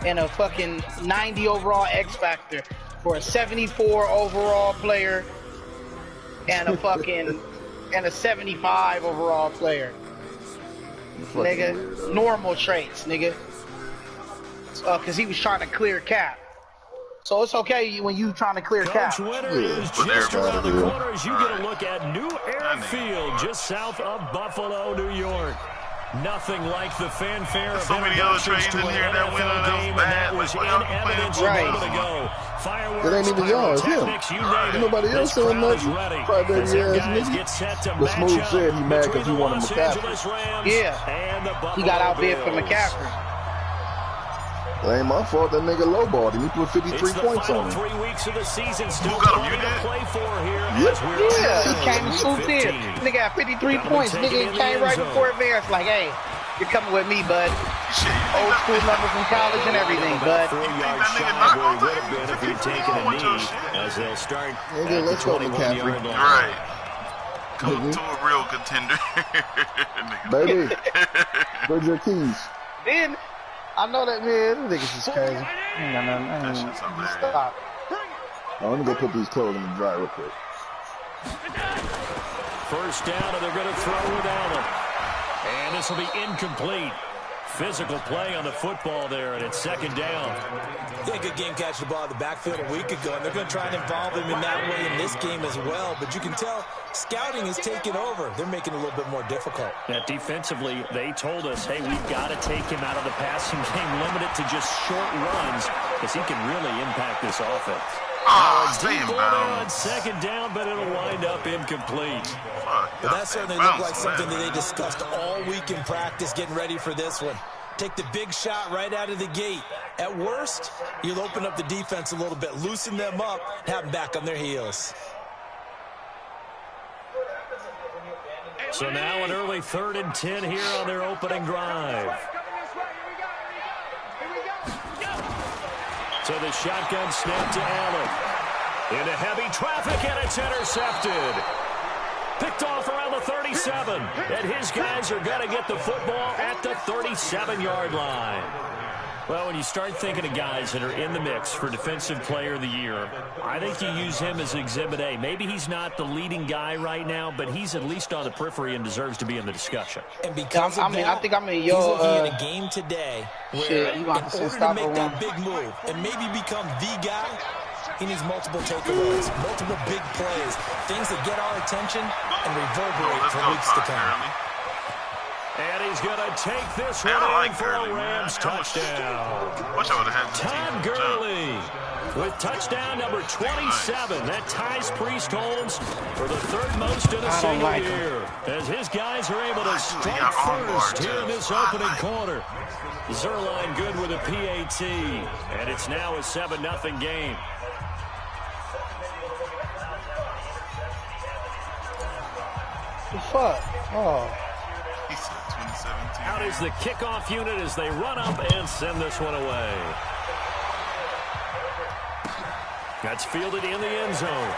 and a fucking 90 overall X Factor for a 74 overall player and a fucking and a 75 overall player. Nigga, normal traits, nigga. Cause he was trying to clear cap. So it's okay when you trying to clear cap. Winter is just around the corner as you get a look at New Airfield, just south of Buffalo, New York. Nothing like the fanfare of so many other trades in here that win that was bad. That was in evidence a moment ago. Fireworks, it ain't even y'all, it's him. Ain't nobody else saying nothing. Crybaby ass nigga. The Smooth said he mad because he wanted McCaffrey. Yeah, he got outbid for McCaffrey. That ain't my fault. That nigga lowballed him. He put 53 points on him. 3 weeks of the season, still Who got him? You plenty to play for here. Yeah, he came and swooped in. Nigga got 53 points. Nigga came right before advance. Like, hey, you're coming with me, bud. Old school number from college and everything, bud. 4-yard shot where he would have been if he'd taken a knee, as they'll start at the 21-yard line. Right. Coming to a real contender. Baby, where's your keys? Then, I know that, man. Them niggas is crazy. I ain't got nothing. That shit's hilarious. Stop. Let me go put these clothes in the dry real quick. First down, and they're going to throw with Allen. And this will be incomplete. Physical play on the football there, and it's second down. Yeah, good game catching the ball in the backfield a week ago, and they're going to try and involve him in that way in this game as well. But you can tell scouting is taking over. They're making it a little bit more difficult. Yeah, defensively, they told us, hey, we've got to take him out of the passing game, limit it to just short runs, because he can really impact this offense. Stay in On bounds. second down, but it'll wind up incomplete. But that certainly looked like something that they discussed all week in practice, getting ready for this one. Take the big shot right out of the gate. At worst, you'll open up the defense a little bit, loosen them up, have them back on their heels. So now an early 3rd and 10 here on their opening drive. So the shotgun snap to Allen. Into heavy traffic, and it's intercepted. Picked off around the 37. And his guys are going to get the football at the 37-yard line. Well, when you start thinking of guys that are in the mix for Defensive Player of the Year, I think you use him as Exhibit A. Maybe he's not the leading guy right now, but he's at least on the periphery and deserves to be in the discussion. And because I think I'm in your he's looking at a game today where in order to make that big move and maybe become the guy, he needs multiple takeaways, multiple big plays, things that get our attention and reverberate for weeks to come. And he's going to take this one in for a Rams touchdown. Todd Gurley with touchdown number 27. That ties Priest Holmes for the 3rd most in a single year. As his guys are able to strike first here in this opening quarter. Zerline good with a PAT. And it's now a 7-0 game. The fuck? Oh. Out is the kickoff unit as they run up and send this one away. That's fielded in the end zone.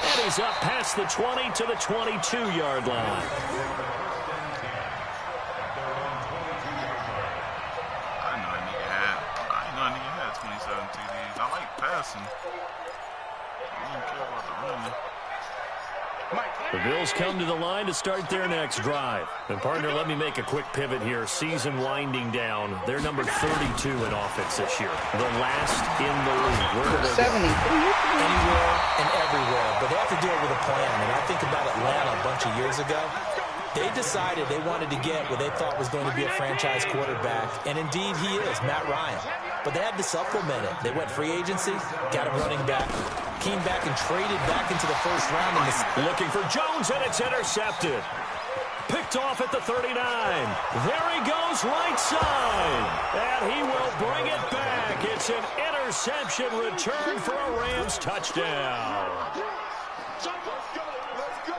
And he's up past the 20 to the 22-yard line. I know a nigga had 27 TDs. I like passing. I don't care about the running. The Bills come to the line to start their next drive. And, partner, let me make a quick pivot here. Season winding down. They're number 32 in offense this year. The last in the league. Where do they 70. Anywhere and everywhere. But they have to do it with a plan. And I think about Atlanta a bunch of years ago. They decided they wanted to get what they thought was going to be a franchise quarterback. And, indeed, he is, Matt Ryan. But they had to supplement it. They went free agency, got him running back, came back and traded back into the first round. Looking for Jones, and it's intercepted. Picked off at the 39. There he goes, right side. And he will bring it back. It's an interception return for a Rams touchdown.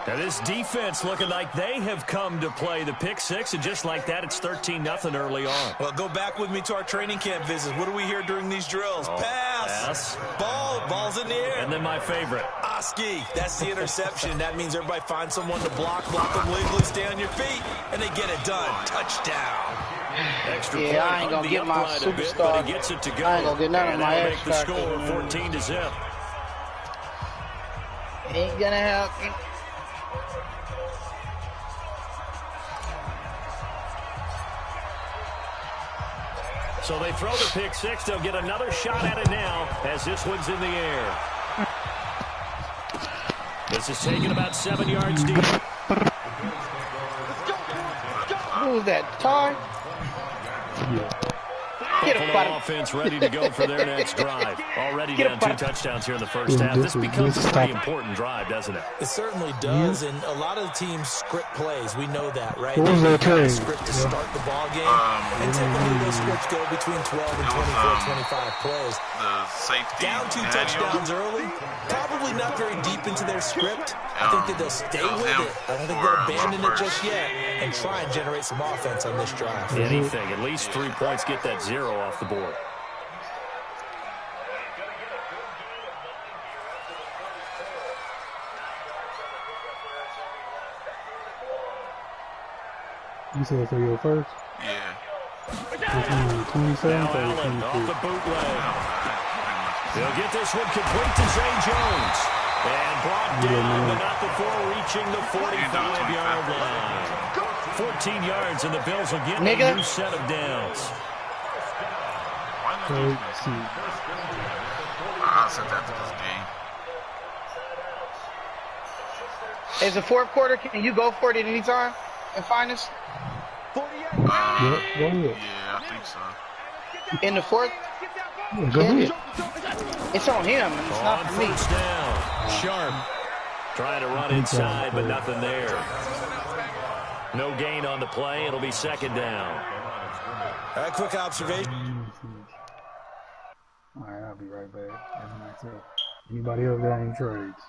Now this defense looking like they have come to play the pick six, and just like that, it's 13-0 early on. Well, go back with me to our training camp visits. What do we hear during these drills? Pass. toss. Ball's in the air. And then my favorite. Oski, that's the interception. That means everybody finds someone to block them legally, stay on your feet, and they get it done. Touchdown. Extra yeah, I ain't gonna get my superstar. He gets it to go. I ain't gonna get none of my make extra. The score 14-0. Ain't gonna happen. So they throw the pick six. They'll get another shot at it now as this one's in the air. This is taken about 7 yards deep. Who's that? Tar? Buffalo offense ready to go for their next drive. Already down 2 touchdowns here in the first half. This becomes a pretty important drive, doesn't it? It certainly does, and a lot of the teams script plays. We know that, right? They got a script to start the ball game, and typically those scripts go between 12 and 24, 25 plays. The safety down 2 touchdowns early, probably not very deep into their script. I think that they'll stay with it. I don't think they'll abandon it just yet and try and generate some offense on this drive. Anything, at least 3 points, get that 0 off the board. You said for your first? Yeah. 27 now Allen off the bootleg. They'll get this one complete to Zay Jones. And brought down, but not before reaching the 45-yard line. 14 yards, and the Bills will get a new set of downs. I said that to this game. Is the fourth quarter? Can you go for it at any time and find us? Yeah, I think so. In the fourth? Yeah, go ahead. It's on him. It's not for me. Down. Sharp trying to run inside, but nothing there. No gain on the play. It'll be second down. All right, quick observation. All right, I'll be right back. That's myself. Anybody else got any trades?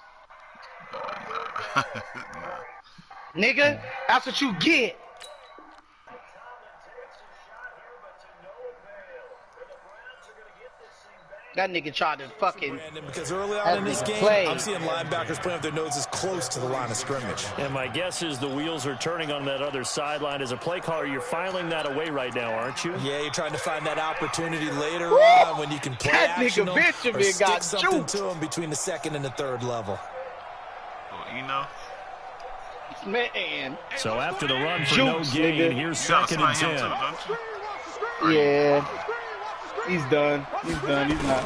Nigga, that's what you get. That nigga tried to fucking. Because early on in this game, I'm seeing linebackers playing with their noses close to the line of scrimmage. And my guess is the wheels are turning on that other sideline. As a play caller, you're filing that away right now, aren't you? Yeah, you're trying to find that opportunity later on when you can play action or stick something to them between the second and the third level. Man. So after the run for no gain, here's second and 10. Yeah. He's done. He's done. He's not.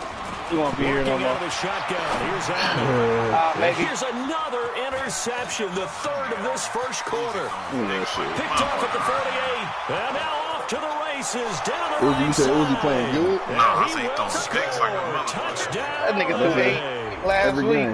He won't be here no more. Shotgun. Here's Allen. Here's another interception, the third of this first quarter. Picked off at the 48. And now off to the races. Down the right side. Uzi playing good? No, I say throwing sticks like a mother. Touchdown. That nigga threw 8 last week.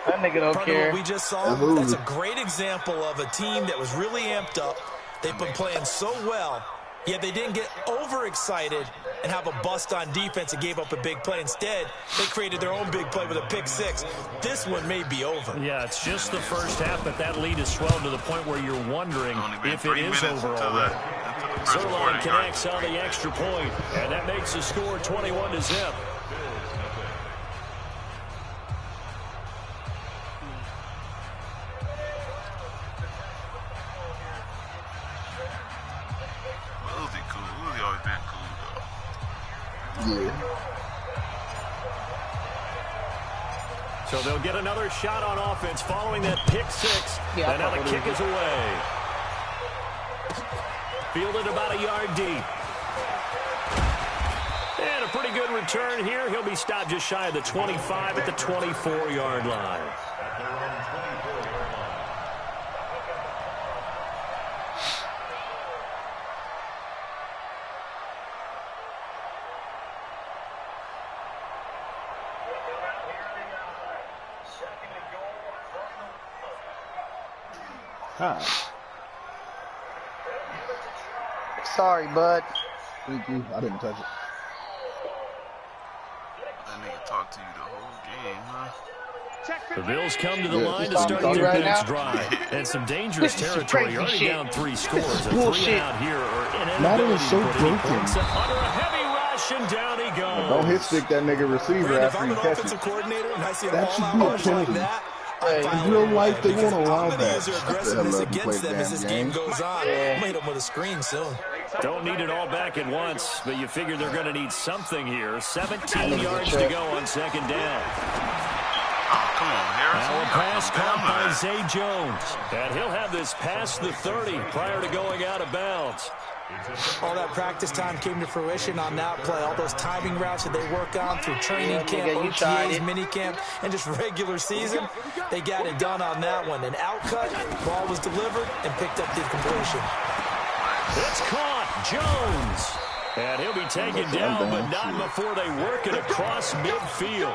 That nigga don't care. What we just saw, that's a great example of a team that was really amped up. They've been playing so well, yet they didn't get overexcited and have a bust on defense and gave up a big play. Instead, they created their own big play with a pick six. This one may be over. Yeah, it's just the first half, but that lead is swelled to the point where you're wondering if it is over already. Zerline connects on the extra point, and that makes the score 21-0. So they'll get another shot on offense following that pick six. And now the kick is away. Fielded about a yard deep. And a pretty good return here. He'll be stopped just shy of the 25 at the 24-yard line. Sorry, bud. Thank you. I didn't touch it. That nigga talked to you the whole game, huh? The Bills come to the line to start their next drive. And some dangerous territory. You're already down 3 scores. A 3 out here or inability to put any points up under a heavy rush. rushing down he goes. Don't hit stick that nigga receiver after he catches it. Coordinator and I see that should be a penalty. In real life, they won't allow that. Aggressiveness against them as this game goes on. Made them with a screen soon. Don't need it all back at once, but you figure they're going to need something here. 17 yards to go on second down. Oh, come on, Harrison. Now a pass caught by Zay Jones. And he'll have this past the 30 prior to going out of bounds. All that practice time came to fruition on that play. All those timing routes that they work on through training camp, OTAs, minicamp, and just regular season, they got it done on that one. An outcut, ball was delivered, and picked up the completion. It's caught, Jones. And he'll be taken down, but not before they work it across midfield.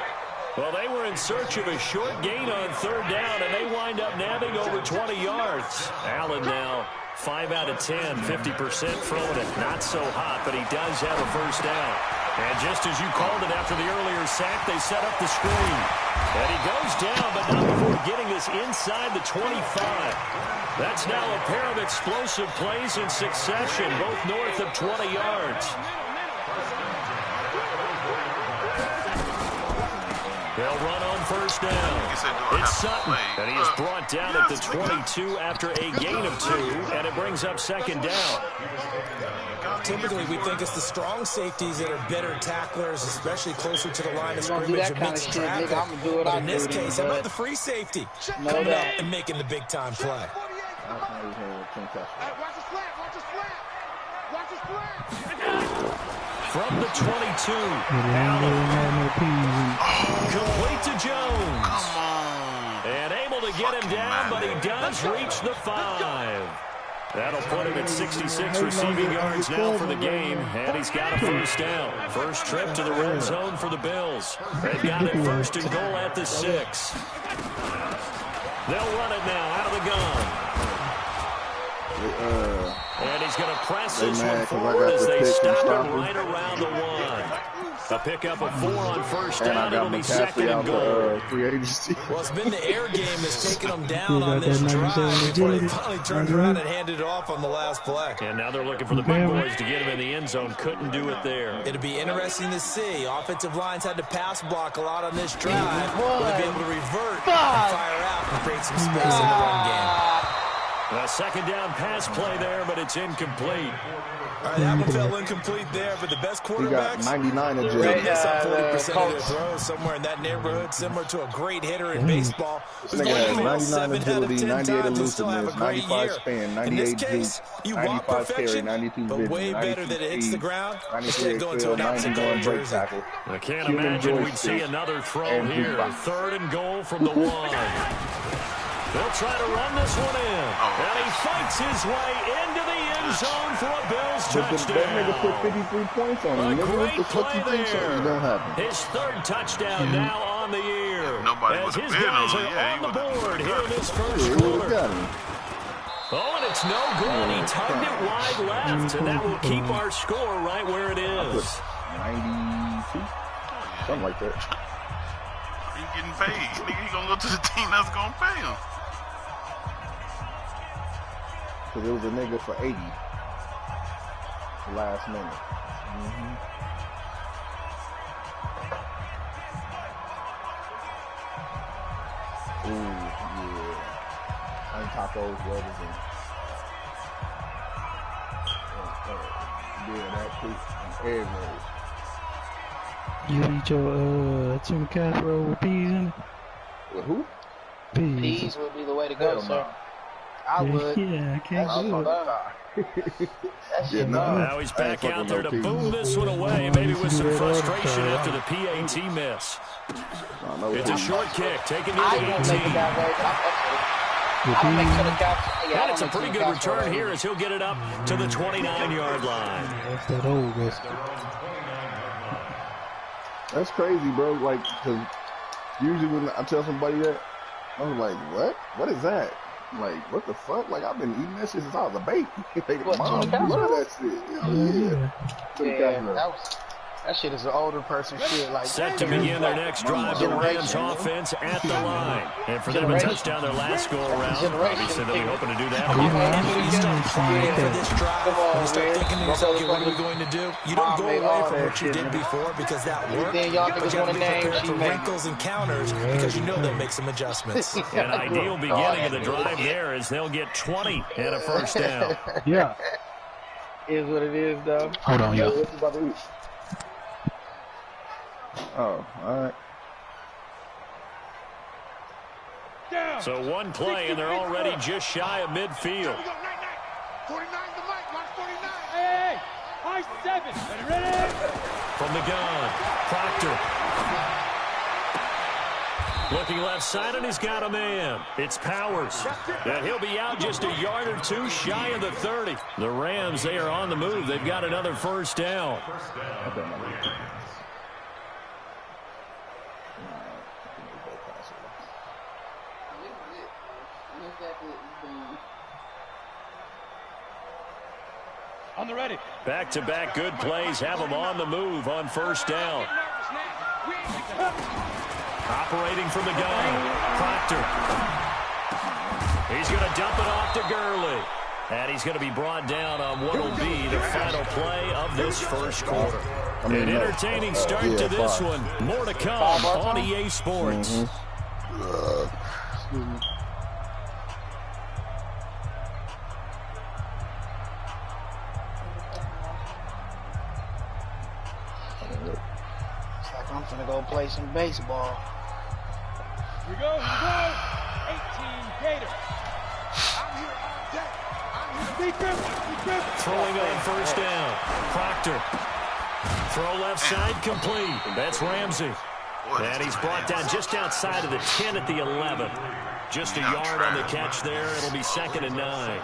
Well, they were in search of a short gain on third down, and they wind up nabbing over 20 yards. Allen now 5 out of 10, 50% throwing it. Not so hot, but he does have a first down. And just as you called it after the earlier sack, they set up the screen. And he goes down, but not before getting this inside the 25. That's now a pair of explosive plays in succession, both north of 20 yards. They'll run on first down. It's Sutton, and he is brought down at the 22 after a gain of 2, and it brings up second down. Typically, we think it's the strong safeties that are better tacklers, especially closer to the line of scrimmage and mixed traffic. But in this case, how about the free safety coming up and making the big-time play? From the 22, Allen. Complete to Jones. Come on. And able to get him down, but he does reach the 5. That'll put him at 66 receiving yards now for the game, and he's got a first down. First trip to the red zone for the Bills. They've got it first and goal at the 6. They'll run it now out of the gun. And he's going to press this one forward as they stop him right around the 1. A pickup of 4 on first down. It'll be second and goal. Well, it's been the air game that's taken them down on this drive before they finally turned around and handed it off on the last play. And now they're looking for the big boys to get him in the end zone. Couldn't do it there. It'll be interesting to see. Offensive lines had to pass block a lot on this drive. Will they be able to revert and fire out and create some space in the run game? A second down pass play there, but it's incomplete. All right, that one fell incomplete there, but the best quarterbacks, he got 99 of they miss on 40% of their throws, somewhere in that neighborhood, similar to a great hitter in baseball. This nigga has 99 agility, 98 elusiveness, 95 span, 98 juke, 95 carry, 92 vision, way better that it hits the ground, 93 excel, 91 break tackle. I can't imagine we'd see another throw here. Third and goal from the 1. They'll try to run this one in. And he fights his way into the end zone for a Bills touchdown. That nigga put 53 points on him. A great play there. His third touchdown now on the year. Nobody as would his have been guys on are it. on the board here in this first quarter. Oh, and it's no good. He tugged it wide left, and that will keep our score right where it is. 92? Something like that. He's getting paid. Nigga, he gonna go to the team that's gonna pay him. Because it was a nigga for 80 last minute. Ooh, yeah. And tacos, brothers, and yeah, that too. And egg rolls. You eat your chicken casserole with peas in it? With who? Peas would be the way to go, sir. I would. Yeah, I can't do it. Now he's back out there to boom this one away, maybe with some frustration after the PAT miss. It's a short kick, taken near the 18. And it's a pretty good return here as he'll get it up to the 29-yard line. That's that old West. That's crazy, bro. Like, cause usually when I tell somebody that, I'm like, what? What is that? Like, what the fuck? Like, I've been eating that shit since I was a baby. Mom, love that shit. Yeah. That shit is an older person shit. Like set to begin their next drive, the Rams offense at the line. And for them to touch down their last go-around, obviously they'll be hoping to do that. And when you start planning for this drive, when you start thinking to yourself, okay, what are we going to do? You don't go away from what you did before because that worked. But you have to be prepared for wrinkles and counters because you know they'll make some adjustments. An ideal beginning of the drive there is they'll get 20 and a first down. Yeah. Is what it is, though. Hold on, yo. Oh, all right. So one play, and they're already just shy of midfield. Hey, high 7. Ready? From the gun, Proctor. Looking left side, and he's got a man. It's Powers. And he'll be out just a yard or two shy of the 30. The Rams, they are on the move. They've got another first down. On the ready. Back-to-back good plays have them on the move on first down. Operating from the gun, Proctor. He's going to dump it off to Gurley. And he's going to be brought down on what will be the final play of this first quarter. An entertaining start to this one. More to come on EA Sports. I'm gonna go play some baseball. Here we go. 18 Gators. I'm here all day. Throwing on first down. Proctor. Throw left side complete. That's Ramsey. And he's brought down just outside of the 10 at the 11. Just a yard on the catch there. It'll be 2nd and 9.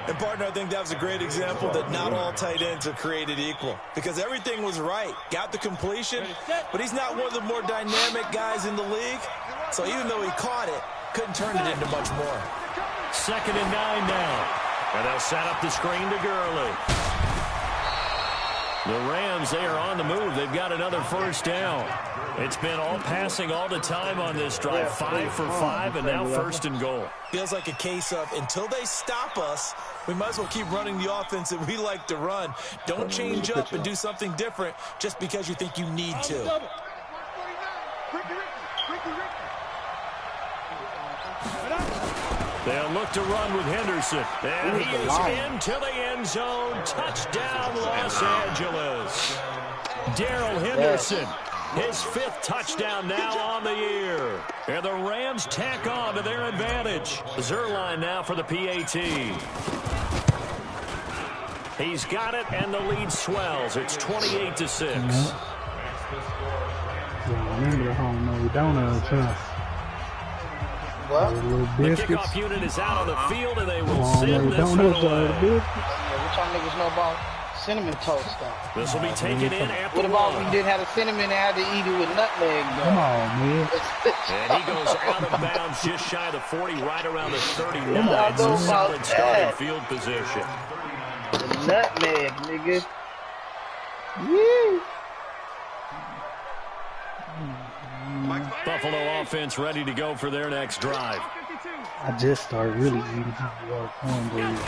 And, partner, I think that was a great example that not all tight ends are created equal because everything was right. Got the completion, but he's not one of the more dynamic guys in the league. So even though he caught it, couldn't turn it into much more. 2nd and 9 now. And they'll set up the screen to Gurley. The Rams, they are on the move. They've got another first down. It's been all passing all the time on this drive. 5 for 5, and now 1st and goal. Feels like a case of until they stop us, we might as well keep running the offense that we like to run. Don't change up and do something different just because you think you need to. They'll look to run with Henderson. And he is into the end zone. Touchdown, Los Angeles. Darrell Henderson. His 5th touchdown now on the year. And the Rams tack on to their advantage. Zerline now for the PAT. He's got it, and the lead swells. It's 28-6. Remember home made donuts, huh? What? The kickoff unit is out on the field, and they will send this one away. What y'all niggas know about cinnamon toast stuff? This will be taken in after What about we didn't have a cinnamon and had to eat it with nutmeg? Come on, man. And he goes out of bounds just shy of the 40, right around the 39. It's a solid starting field position. Nutmeg, nigga. Woo! Buffalo offense ready to go for their next drive. I just started really eating hot water cornbread.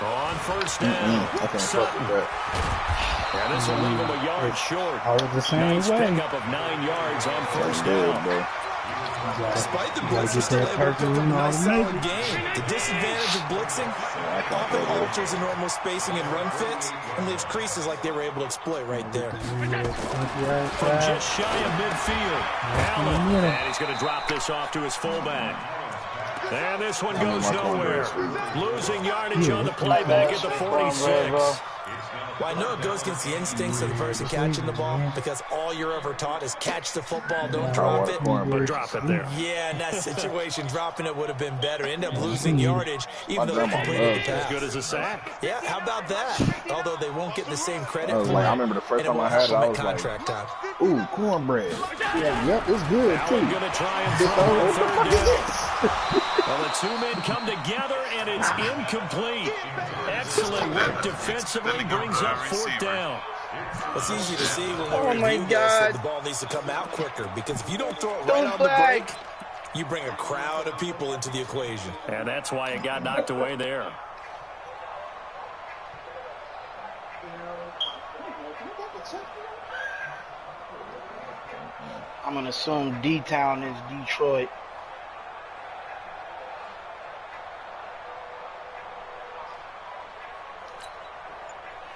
On first down, Sutton. And this will leave him a yard short. I was the same nice way. pickup of 9 yards on first down. Despite the blitz, he's still able to pick up a nice solid game. The disadvantage of blitzing often alters the normal spacing and run fits and leaves creases like they were able to exploit right there. From just shy of midfield, Allen. And he's going to drop this off to his fullback. And this one goes nowhere. Losing yardage on the playback at the 46. Well, I know it goes against the instincts of the person catching the ball because all you're ever taught is catch the football, don't drop it. But drop it there. Yeah, in that situation, dropping it would have been better. End up losing yardage, even though they completed the pass. As good as a sack. Yeah, how about that? Although they won't get the same credit for I remember the first time I had it, I was contract like, time. ooh, cornbread. Yeah, yep, it's good, too. Allen going to try and throw a third down. Well, the two men come together, and it's incomplete. Excellent work defensively, brings up 4th down. It's easy to see when Oh we my review this that God. the ball needs to come out quicker, because if you don't throw it right Don't on flag. the break, you bring a crowd of people into the equation. And that's why it got knocked away there. I'm going to assume D-Town is Detroit.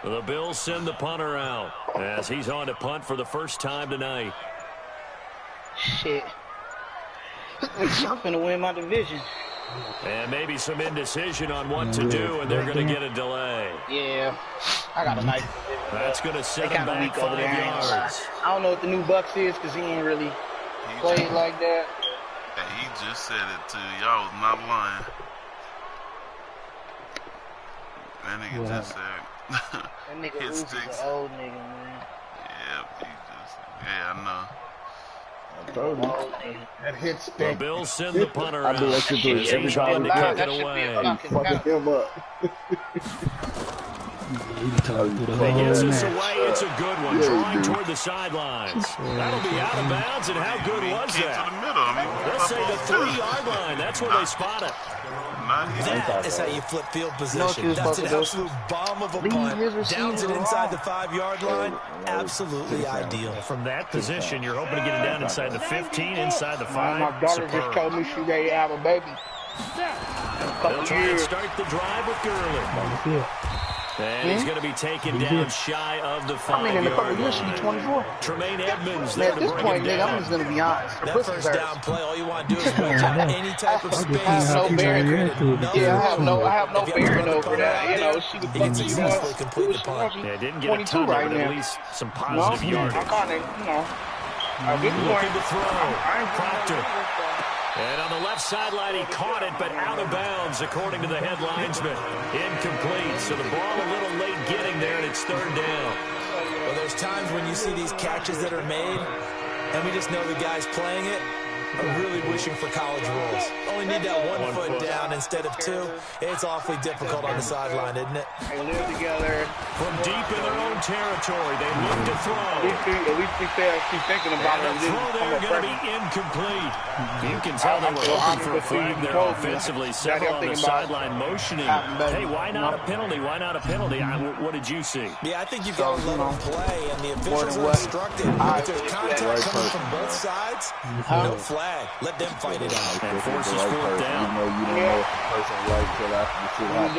The Bills send the punter out as he's on to punt for the first time tonight. Shit. I'm going to win my division. And maybe some indecision on what to do, and they're going to get a delay. Yeah. I got a nice division. That's going to set They him kind of back weak over 5 there. yards. I don't know what the new Bucks is because he ain't really played like that. Hey, he just said it too. Y'all was not lying. That nigga just said. That nigga Hit Uzi's sticks. an old nigga, man. Yeah, I know. I told you. That hit The stick. Bills send the punter I out do that shit to as every he's time on we to play. kick That it should be a away. fucking Fucking penalty. him up. He be talking through the He whole gets us match. away. It's a good one. Yeah, Drawing dude. toward the sidelines. That'll be out of bounds, and how good was Came to that? the middle. I mean, They'll say the 3-yard line. That's where they spot it. Not even. That is how you flip field know what position. you was That's an supposed to do? absolute bomb of a Leave punt. his receiver Downs it inside the alone. 5-yard line. Absolutely ideal. From that position, you're hoping to get it down inside the 15, inside the 5. My daughter just Superb. told me she ready to have a baby. They'll try and start the drive with Gurley. And he's going to be taken down shy of the I mean, in the couple 5-yard of years, she'll be line. 24. Tremaine Edmonds Man, there at to this bring point, him nigga, I'm down. just going to be honest. Her That pussy's first hurt. down play, all you want to do is wedge out any type of space. have no bearing. Yeah, I have no If you bearing have to over run the that. You punter know, out she there, could he can fucking successfully complete the punt. Yeah, didn't get a 22 ton right of it, now. at least some No, positive I yardage. kind of, you know, at this Looking point, to throw. I ain't Proctor. And on the left sideline, he caught it, but out of bounds, according to the head linesman. Incomplete. So the ball a little late getting there, and it's 3rd down. Well, there's times when you see these catches that are made, and we just know the guys playing it are really wishing for college rules. Only need that one foot down instead of 2. It's awfully difficult on the sideline, isn't it? They live together. From deep in their own territory, they look to throw. At least we keep thinking about And it. the throw there going to be incomplete. You can tell they were hoping for a flag there offensively. Several on the sideline motioning. Hey, why not a penalty? Why not a penalty? What did you see? Yeah, I think you've got to let them play, and the officials than are what instructed. If there's contact coming from both sides, no flag. Let them fight it out. And forces 4th down. You don't know if the person right till after the shit happens.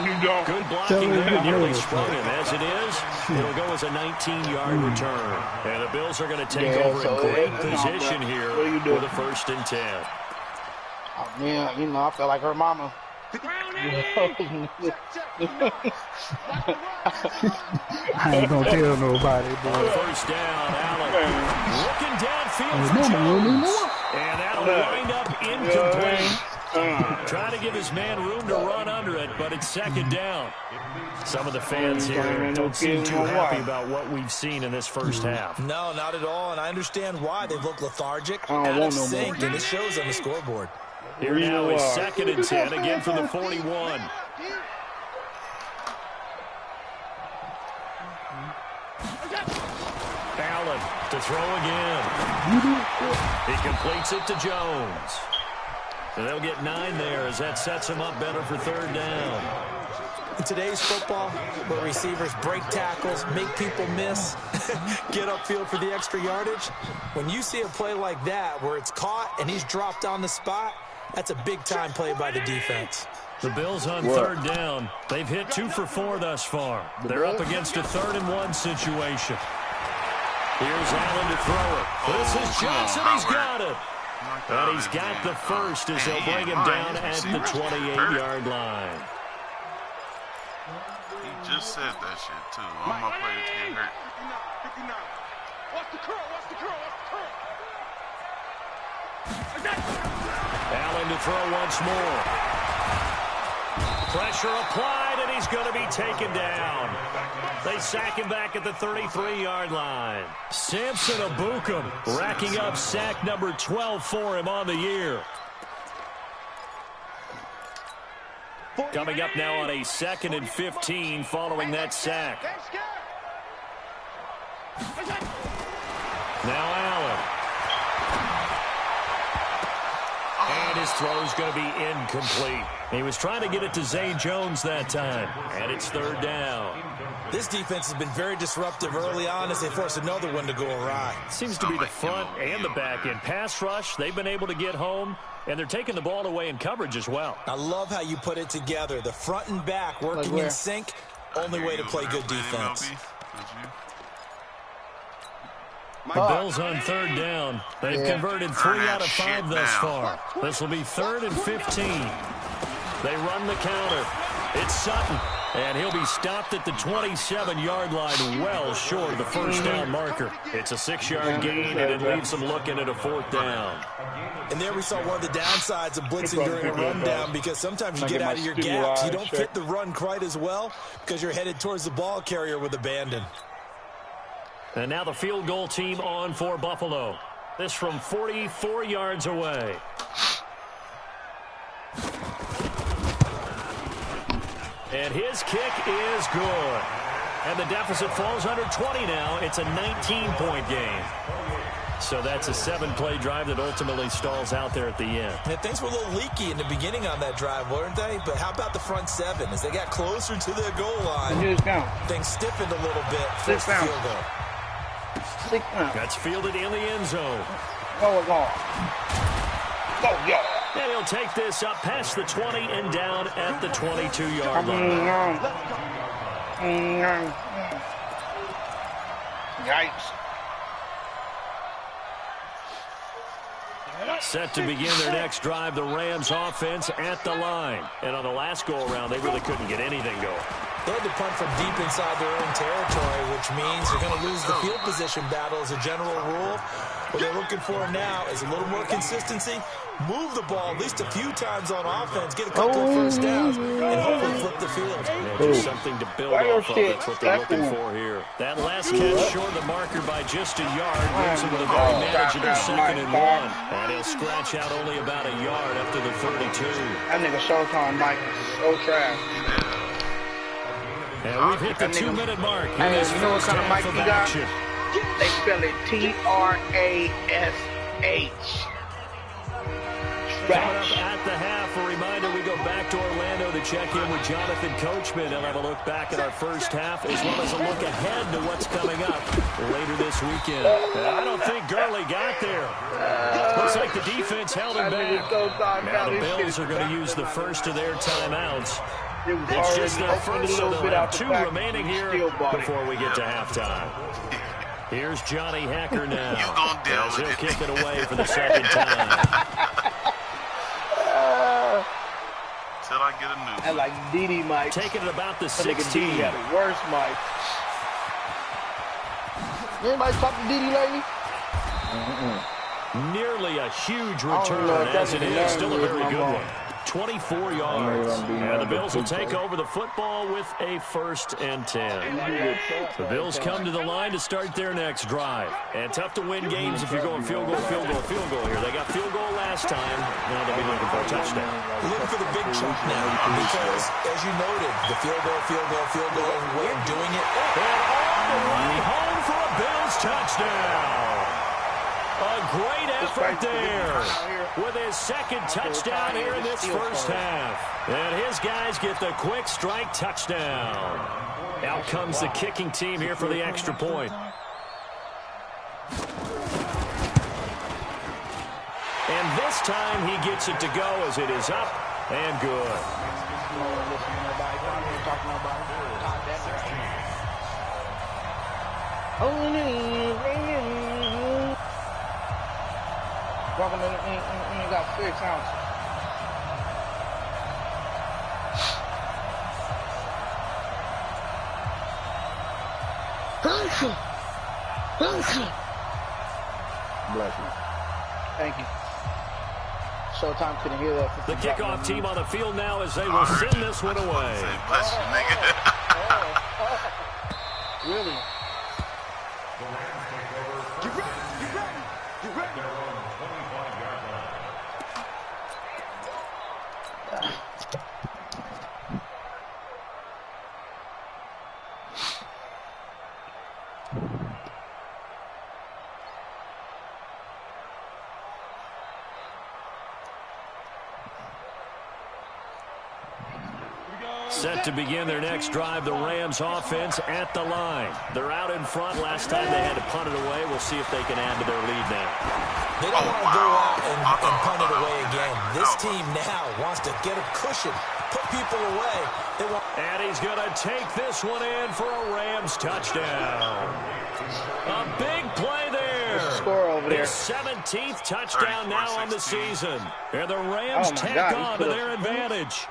You don't. Good blocking there. Nearly sprung him. As it is, it'll go as a 19-yard return. And the Bills are going to take over so in great it is, position but here what do you do? with a 1st and 10. Yeah, you know, I feel like her mama. I ain't gonna tell nobody, On but 1st down, Allen looking downfield for Jones. And that'll wind up incomplete. Trying to give his man room to run under it, but it's 2nd down. Some of the fans here don't seem too happy about what we've seen in this first half. No, not at all, and I understand why. They look lethargic, I don't out of want no more. sync, and it shows on the scoreboard. Here now is 2nd and 10, again from the 41. Allen to throw again. He completes it to Jones. And they'll get 9 there as that sets him up better for 3rd down. In today's football, where receivers break tackles, make people miss, get upfield for the extra yardage, when you see a play like that where it's caught and he's dropped on the spot, that's a big-time play by the defense. The Bills on 3rd down. They've hit 2 for 4 thus far. They're up against a 3rd and 1 situation. Here's Allen to throw it. This is Johnson. He's got it. And he's got the first as they'll bring him down at the 28-yard line. He just said that shit too. All my players get hurt. Watch the curl, watch the curl, watch the curl. Allen to throw once more. Pressure applied, and he's going to be taken down. They sack him back at the 33-yard line. Samson Abukum racking up sack number 12 for him on the year. Coming up now on a 2nd and 15 following that sack. Now Allen. And his throw's going to be incomplete. He was trying to get it to Zay Jones that time. And it's third down. This defense has been very disruptive early on as they force another one to go awry. Seems to be the front and the back end. Pass rush, they've been able to get home, and they're taking the ball away in coverage as well. I love how you put it together. The front and back working in sync. Only way to play good defense. The Bills on third down. They've converted 3 out of 5 thus far. This will be 3rd and 15. They run the counter. It's Sutton. And he'll be stopped at the 27-yard line, well short of the first down marker. It's a 6-yard gain, and it leaves them looking at a 4th down. And there we saw one of the downsides of blitzing during a rundown, because sometimes you get out of your gaps. You don't fit the run quite as well because you're headed towards the ball carrier with abandon. And now the field goal team on for Buffalo. This from 44 yards away. And his kick is good. And the deficit falls under 20 now. It's a 19-point game. So that's a 7-play drive that ultimately stalls out there at the end. And things were a little leaky in the beginning on that drive, weren't they? But how about the front 7? As they got closer to the goal line, things stiffened a little bit. First field goal. That's fielded in the end zone. Go. And he'll take this up past the 20 and down at the 22-yard line. Yikes. Set to begin their next drive, the Rams offense at the line. And on the last go-around, they really couldn't get anything going. They had to punt from deep inside their own territory, which means you're going to lose the field position battle as a general rule. What they're looking for now is a little more consistency, move the ball at least a few times on offense, get a couple of first downs, and hopefully flip the field. Just something to build off of. That's what they're looking for here. That last catch short of the marker by just a yard brings him with a very manageable 2nd and 1. And he'll scratch out only about a yard after the 32. That nigga Showtime Mike is so trash. And we've hit the 2-minute mark. And you know what kind of mic he got? They spell it Trash. Coming up at the half, a reminder, we go back to Orlando to check in with Jonathan Coachman. He'll have a look back at our first half as well as a look ahead to what's coming up later this weekend. And I don't think Gurley got there. Looks like the defense held him back. Now the Bills are going to use the first of their timeouts. It's just their first, so they'll have 2 remaining here before we get to halftime. Here's Johnny Hacker now. As he'll kick it away for the 2nd time. Till I get a new one. I like Didi Mike. Taking it about the 16. Didi got the worst Mike. Anybody talk to Didi lately? Nearly a huge return as it is. Still a very good one. 24 yards. And the Bills will take over the football with a 1st and 10. The Bills come to the line to start their next drive. And tough to win games if you're going field goal here. They got field goal last time. Now they'll be looking for a touchdown. Look for the big chunk now because, as you noted, the field goal way of doing it. And all the way home for a Bills touchdown. A great effort there with his 2nd touchdown here in this first half. And his guys get the quick strike touchdown. Out comes the kicking team here for the extra point. And this time he gets it to go as it is up and good. Walking in, you got 6 ounces. Bless you. Thank you. Showtime couldn't hear that. The kickoff team on the field now as they will send this one away. Say, bless you, nigga. Really? Set to begin their next drive, the Rams offense at the line. They're out in front. Last time they had to punt it away. We'll see if they can add to their lead now. They don't want to go out and punt it away again. This team now wants to get a cushion, put people away. And he's going to take this one in for a Rams touchdown. A big play there. Score over there. His 17th touchdown now on the season. And the Rams tack on to their advantage.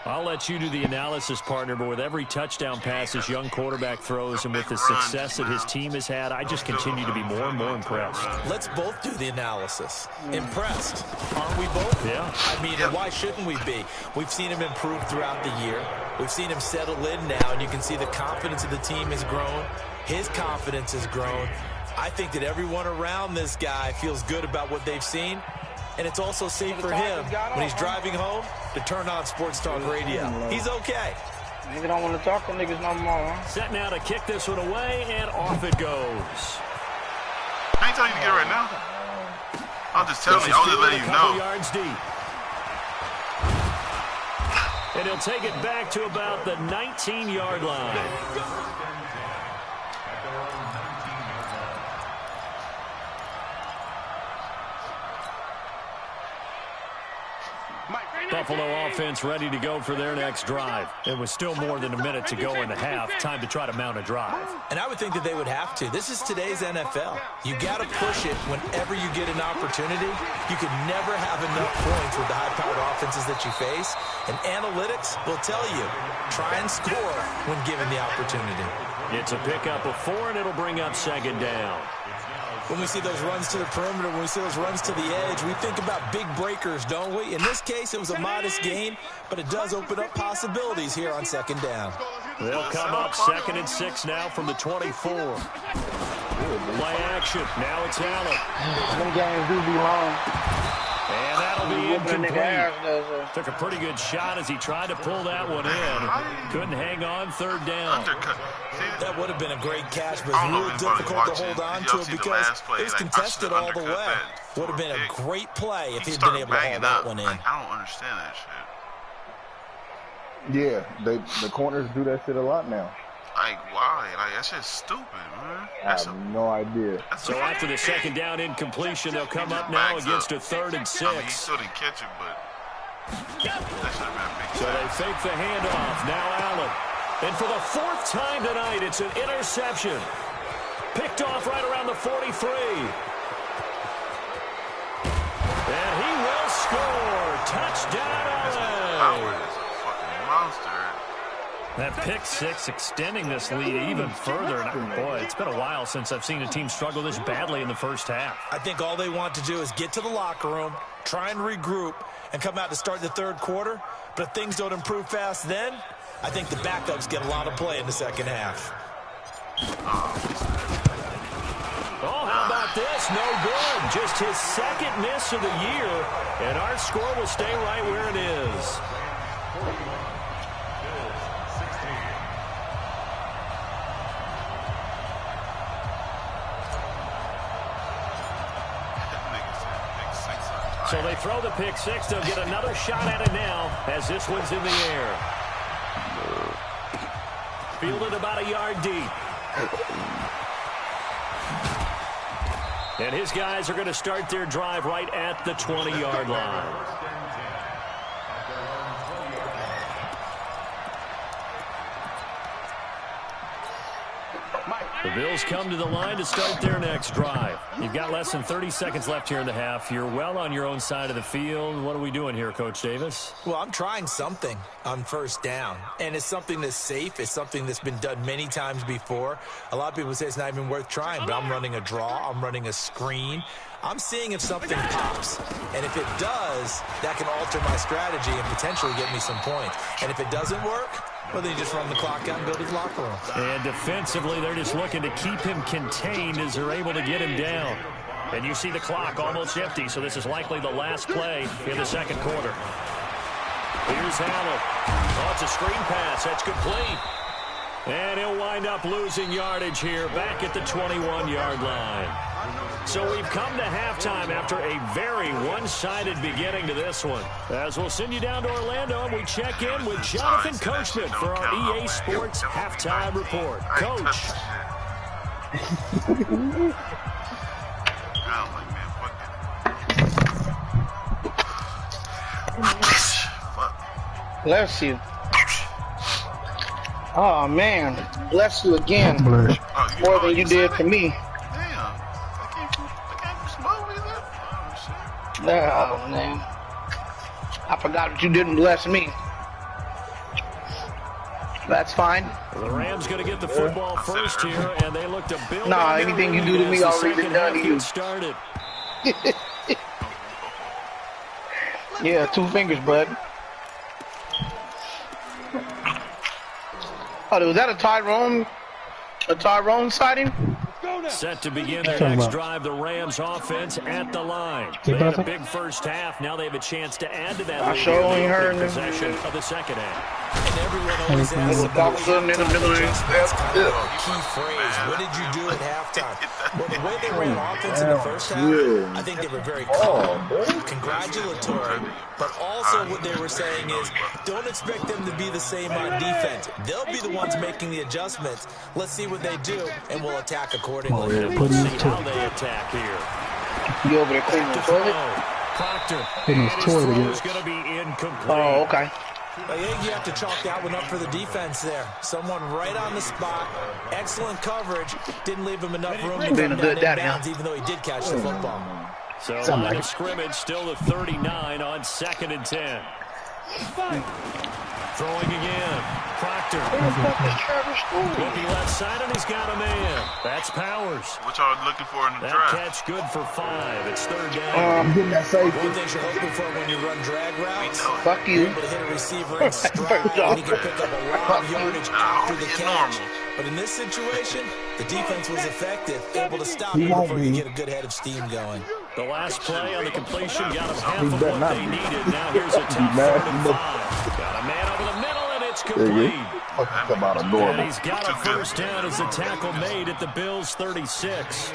I'll let you do the analysis, partner, but with every touchdown pass this young quarterback throws and with the success that his team has had, I just continue to be more and more impressed. Let's both do the analysis. Impressed. Aren't we both? Yeah. I mean, why shouldn't we be? We've seen him improve throughout the year. We've seen him settle in now, and you can see the confidence of the team has grown. His confidence has grown. I think that everyone around this guy feels good about what they've seen. And it's also safe for him when he's driving home to turn on Sports Talk Radio. He's okay. Nigga don't want to talk to niggas no more, huh? Set now to kick this one away, and off it goes. I ain't telling you to get it right now. I'll just tell you. I'll just let you know. Yards deep. And he'll take it back to about the 19-yard line. Buffalo offense ready to go for their next drive. It was still more than a minute to go in the half. Time to try to mount a drive. And I would think that they would have to. This is today's NFL. You got to push it whenever you get an opportunity. You can never have enough points with the high-powered offenses that you face. And analytics will tell you, try and score when given the opportunity. It's a pickup of 4, and it'll bring up second down. When we see those runs to the perimeter, when we see those runs to the edge, we think about big breakers, don't we? In this case, it was a modest gain, but it does open up possibilities here on second down. They'll come up 2nd and 6 now from the 24. Play action. Now it's Allen. Them games do be long. And that'll be incomplete. Took a pretty good shot as he tried to pull that one in. Couldn't hang on, 3rd down. That would have been a great catch, but it's real difficult to hold on to it because it was contested all the way. Would have been a great play if he'd been able to haul that one in. I don't understand that shit. Yeah, the corners do that shit a lot now. Like, why? Like, that shit's stupid, man. I have no idea. So after the second down incompletion, they'll come up now against a 3rd and 6. I mean, he still didn't catch it, but that should have been a big So they fake the handoff. Now Allen. And for the 4th time tonight, it's an interception. Picked off right around the 43. And he will score. Touchdown, Allen. Howard is a fucking monster. That pick 6 extending this lead even further. And boy, it's been a while since I've seen a team struggle this badly in the first half. I think all they want to do is get to the locker room, try and regroup, and come out to start the 3rd quarter. But if things don't improve fast then, I think the backups get a lot of play in the second half. Oh, how about this? No good. Just his 2nd miss of the year. And our score will stay right where it is. So they throw the pick 6. They'll get another shot at it now as this one's in the air. Fielded about a yard deep. And his guys are going to start their drive right at the 20-yard line. The Bills come to the line to start their next drive. You've got less than 30 seconds left here in the half. You're well on your own side of the field. What are we doing here, Coach Davis? Well, I'm trying something on 1st down, and it's something that's safe. It's something that's been done many times before. A lot of people say it's not even worth trying, but I'm running a draw. I'm running a screen. I'm seeing if something pops, and if it does, that can alter my strategy and potentially get me some points. And if it doesn't work, well, then you just run the clock out and go to the locker room. And defensively, they're just looking to keep him contained as they're able to get him down. And you see the clock almost empty, so this is likely the last play in the 2nd quarter. Here's Allen. Oh, it's a screen pass. That's complete. And he'll wind up losing yardage here back at the 21-yard line. So we've come to halftime after a very one-sided beginning to this one. As we'll send you down to Orlando, and we check in with Jonathan Coachman for our EA Sports Halftime Report. Coach. Bless you. Oh, man. Bless you again. Bless. More than you did for me. Oh, man. I forgot that you didn't bless me. That's fine. The Rams going to get the football first here, and they look to build. Nah, anything you do to me already been done to you. Started. Yeah, 2 fingers, bud. Oh, was that a Tyrone sighting? Set to begin their next drive, the Rams offense at the line. They had a big first half. Now they have a chance to add to that. Possession of the second half. And everyone always asks about key phrase. What did you do at halftime? Well, the way they ran offense in the first half, I think they were very calm, congratulatory, but also what they were saying is, don't expect them to be the same on defense. They'll be the ones making the adjustments. Let's see what they do, and we'll attack accordingly. Let's see how they attack here. You over there cleaning the toilet? Proctor. His throw is going to be incomplete. Oh, okay. I think you have to chalk that one up for the defense there. Someone right on the spot. Excellent coverage. Didn't leave him enough room to come down in bounds, even though he did catch the football. So line of scrimmage still to 39 on 2nd and 10. Throwing again. Proctor. Looking left side, and he's got a man. That's Powers. What y'all looking for in the draft? That catch good for 5. It's 3rd down. Getting that safety. One thing you're hoping for when you run drag routes, Fuck you. you're able to hit a receiver in stride, and he can pick up a lot of yardage after the catch. But in this situation, the defense was effective, able to stop him before you get a good head of steam going. The last play on the completion got him half of what they needed. Now here's a tough 3rd and 5. Got a man over the middle, and it's complete. And he's got a first down as the tackle made at the Bills' 36.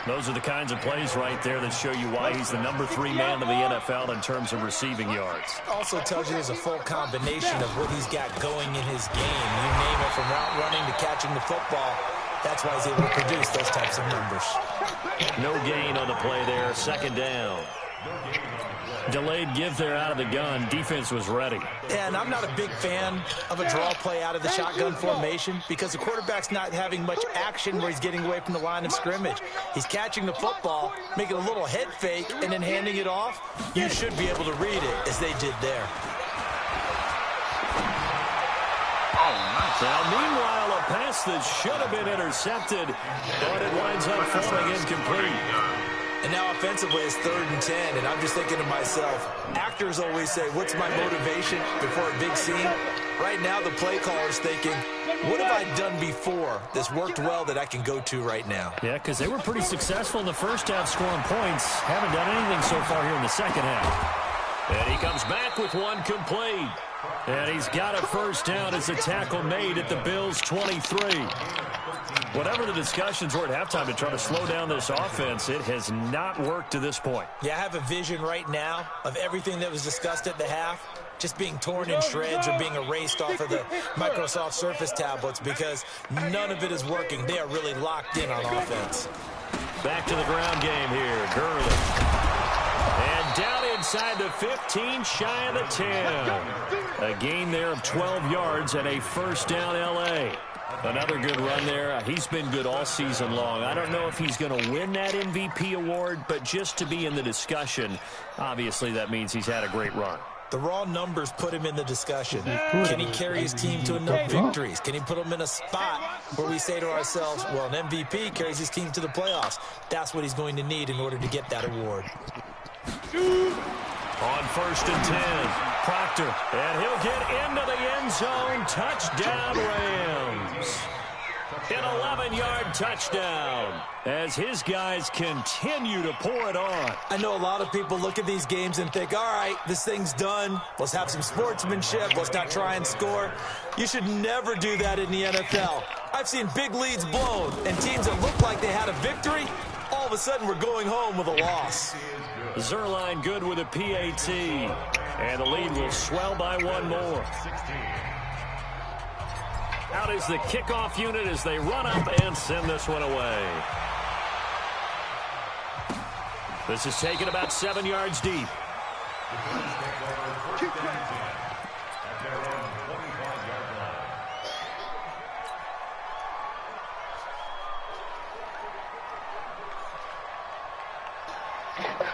Those are the kinds of plays right there that show you why he's the number 3 man of the NFL in terms of receiving yards. Also tells you there's a full combination of what he's got going in his game. You name it, from route running to catching the football. That's why he's able to produce those types of numbers. No gain on the play there. 2nd down. Delayed give there out of the gun. Defense was ready. Yeah, and I'm not a big fan of a draw play out of the shotgun formation because the quarterback's not having much action where he's getting away from the line of scrimmage. He's catching the football, making a little head fake, and then handing it off. You should be able to read it as they did there. Now, meanwhile, a pass that should have been intercepted, but it winds up falling incomplete. And now offensively it's 3rd and 10, and I'm just thinking to myself, actors always say, what's my motivation before a big scene? Right now the play caller's thinking, what have I done before that's worked well that I can go to right now? Yeah, because they were pretty successful in the first half scoring points. Haven't done anything so far here in the second half. And he comes back with one complete. And he's got a first down as a tackle made at the Bills' 23. Whatever the discussions were at halftime to try to slow down this offense, it has not worked to this point. Yeah, I have a vision right now of everything that was discussed at the half just being torn in shreds or being erased off of the Microsoft Surface tablets because none of it is working. They are really locked in on offense. Back to the ground game here. Gurley. And down inside the 15, shy of the 10. A gain there of 12 yards and a first down L.A. Another good run there. He's been good all season long. I don't know if he's going to win that MVP award, but just to be in the discussion, obviously that means he's had a great run. The raw numbers put him in the discussion. Can he carry his team to enough victories? Can he put them in a spot where we say to ourselves, well, an MVP carries his team to the playoffs. That's what he's going to need in order to get that award. On 1st and 10, Proctor, and he'll get into the end zone. Touchdown, Rams. An 11-yard touchdown as his guys continue to pour it on. I know a lot of people look at these games and think, all right, this thing's done. Let's have some sportsmanship. Let's not try and score. You should never do that in the NFL. I've seen big leads blown and teams that looked like they had a victory, all of a sudden we're going home with a loss. Zerline good with a PAT. And the lead will swell by one more. Out is the kickoff unit as they run up and send this one away. This is taken about 7 yards deep.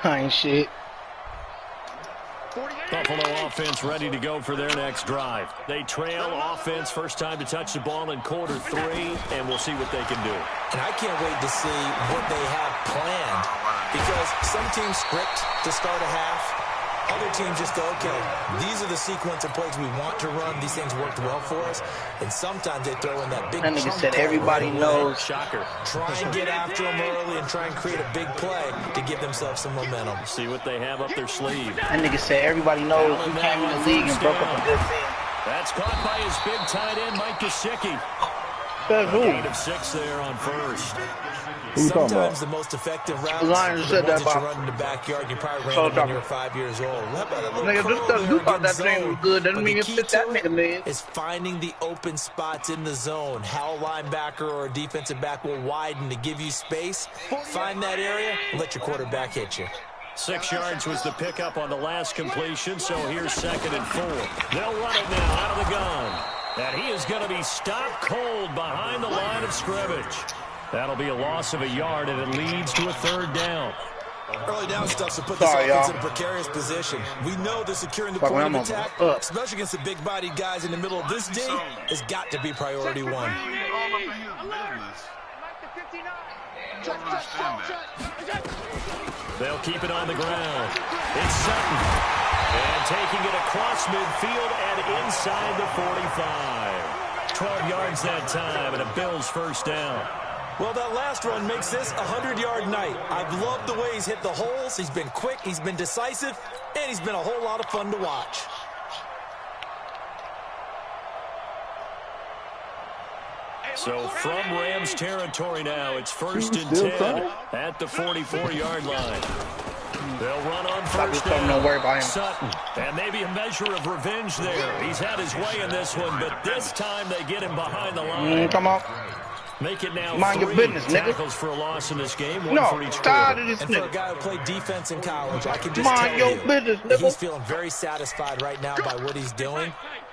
I ain't shit. Buffalo offense ready to go for their next drive. They trail offense, first time to touch the ball in quarter 3, and we'll see what they can do. And I can't wait to see what they have planned, because some teams script to start a half. Other teams just go, okay, these are the sequence of plays we want to run. These things worked well for us. And sometimes they throw in that big That nigga chunk said play everybody right away. knows. Shocker. Try and get after them early and try and create a big play to give themselves some momentum. See what they have up their sleeve. That nigga said everybody knows who came in the league and broke up a good thing. That's caught by his big tight end, Mike Gesicki. That's who? Gain of 6 there on first. Who you talking Sometimes about? the most effective routes Lions are the said that ones that you about- run in the backyard. And you probably ran So them when talking- you were 5 years old. How about a little Nigga, curl just 'cause there, you a thought good that thing zone? was good doesn't But mean the it key fit to that nigga, man. is finding the open spots in the zone. How a linebacker or a defensive back will widen to give you space. Find that area and let your quarterback hit you. 6 yards was the pickup on the last completion, so here's 2nd and 4. They'll run it now out of the gun. And he is going to be stopped cold behind the line of scrimmage. That'll be a loss of a yard, and it leads to a 3rd down. Early down stuff to put this Sorry, offense y'all. in a precarious position. We know they're securing the Fuck, point I'm of over. attack, especially against the big-bodied guys in the middle of this D. It's got to be priority 1. All up in his business. I don't understand that. They'll keep it on the ground. It's Sutton. And taking it across midfield and inside the 45. 12 yards that time, and a Bills 1st down. Well, that last run makes this a 100-yard night. I've loved the way he's hit the holes. He's been quick, he's been decisive, and he's been a whole lot of fun to watch. So from Rams territory now, it's 1st and Still 10 trying? at the 44-yard line. They'll run on Stop 1st just telling him down. don't worry about him. Sutton. And maybe a measure of revenge there. He's had his way in this one, but this time they get him behind the line. Come on. Make it now Mind your 3 business, nigga. tackles for a loss in this game, 1 No, for each tired quarter. of this And for a nigga. guy who played defense in college, I can just Mind tell your you business, that he's nigga. feeling very satisfied right now by what he's doing,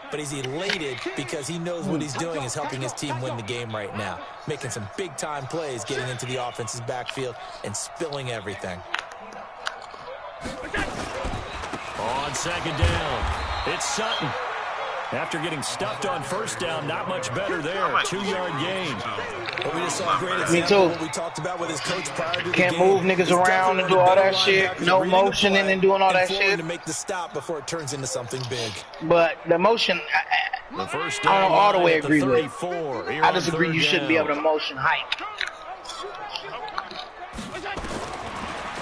but he's elated because he knows what he's doing is helping his team win the game right now, making some big-time plays, getting into the offense's backfield, and spilling everything. On 2nd down, it's Sutton. After getting stuffed on 1st down, not much better there. 2-yard gain. Well, we just saw a great Me example too. of what we talked about with his coach prior to the Can't game. move niggas He's around definitely and do one all of the that better shit. linebackers No reading the motioning play and doing all that forward shit. to make the stop before it turns into something big. But the motion, The 1st I down don't all the line way at the agree with it. 34. Here I on disagree. 3rd You shouldn't be down. able to motion height.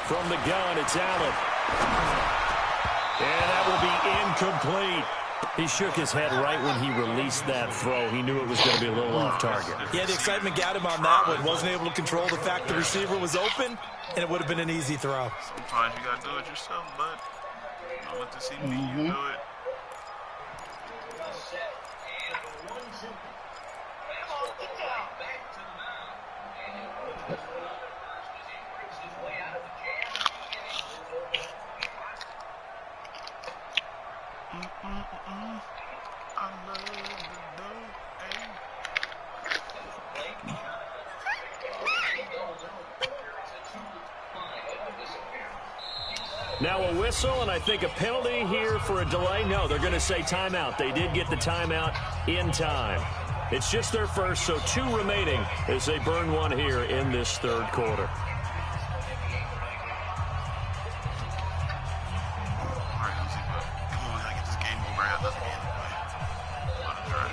From the gun, it's Allen. And that will be incomplete. He shook his head right when he released that throw. He knew it was going to be a little off target. Yeah, the excitement got him on that one. Wasn't able to control the fact the receiver was open, and it would have been an easy throw. Sometimes you gotta do it yourself, bud. Don't let the see me, you do it. I love the dough, ayy. Now a whistle, and I think a penalty here for a delay. No, they're going to say timeout. They did get the timeout in time. It's just their first, so 2 remaining as they burn 1 here in this 3rd quarter. Alright, let's see, bud. Come on, I get this game over. I got nothing to play. On the drive.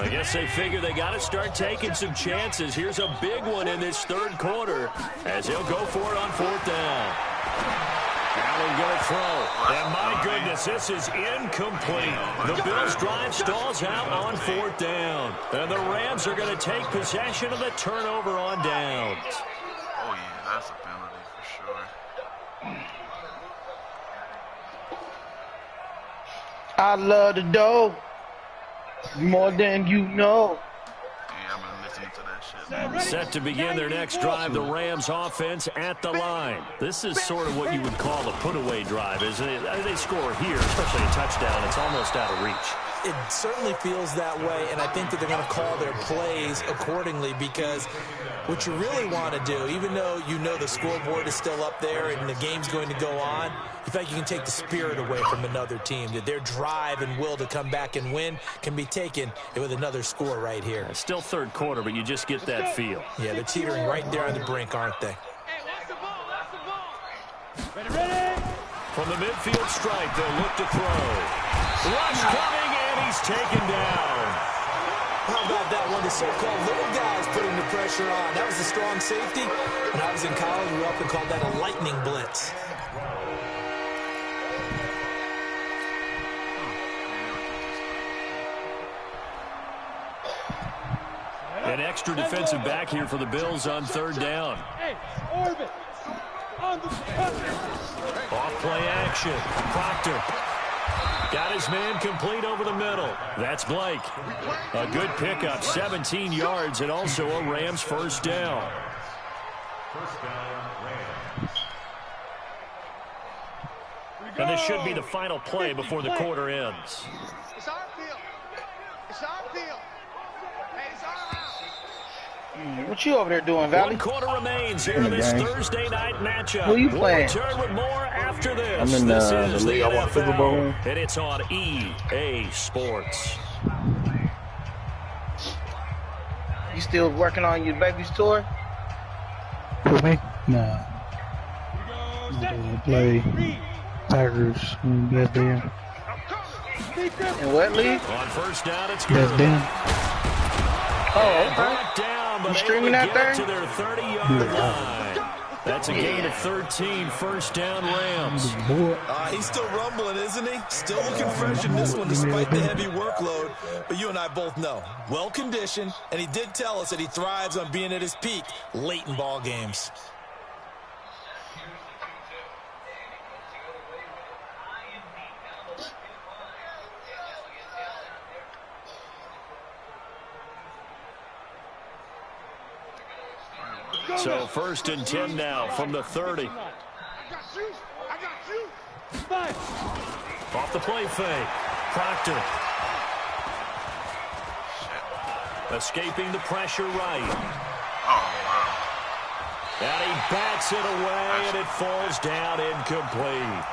I guess they figure they got to start taking some chances. Here's a big one in this third quarter as he'll go for it on 4th down. Allen going to throw. And my goodness, this is incomplete. The Bills' drive stalls out on 4th down. And the Rams are going to take possession of the turnover on downs. Oh, yeah, that's a penalty for sure. I love the dough more than you know. Yeah, I've been listening to that shit. Set to begin their next drive, the Rams offense at the line. This is sort of what you would call a put-away drive, isn't it? They score here, especially a touchdown. It's almost out of reach. It certainly feels that way, and I think that they're going to call their plays accordingly because what you really want to do, even though you know the scoreboard is still up there and the game's going to go on, you feel like you can take the spirit away from another team, that their drive and will to come back and win can be taken with another score right here. It's still third quarter, but you just get that feel. Yeah, they're teetering right there on the brink, aren't they? Ready? From the midfield stripe, they'll look to throw. Rush coming, and he's taken down. How about that one? The so-called little guys putting the pressure on. That was a strong safety. When I was in college, we often called that a lightning blitz. An extra defensive back here for the Bills on 3rd down. Hey, orbit. On the Off-play action. Proctor. Got his man complete over the middle. That's Blake. A good pickup, 17 yards, and also a Rams first down. And this should be the final play before the quarter ends. It's our field. It's our field. Hey, it's our house. What you over there doing, Valley? 1 quarter remains here in this Thursday night matchup. Who you playing? We'll return with more after this. I'm in this the is league. I want Super Bowl. NFL, and it's on EA Sports. You still working on your baby's tour? For me? Nah. Play Tigers in Best Den. In what league? On first down, it's Best good. Den. Oh, okay. Brought down, but You streaming able to that get thing? to their 30-yard line. That's a gain of 13, first down Rams. He's still rumbling, isn't he? Still looking fresh in this one despite the heavy workload. But you and I both know, well-conditioned, and he did tell us that he thrives on being at his peak late in ball games. So 1st and 10 now from the 30. I got you. Five. Off the play fake. Proctor. Escaping the pressure right. Oh, wow. And he bats it away, and it falls down incomplete.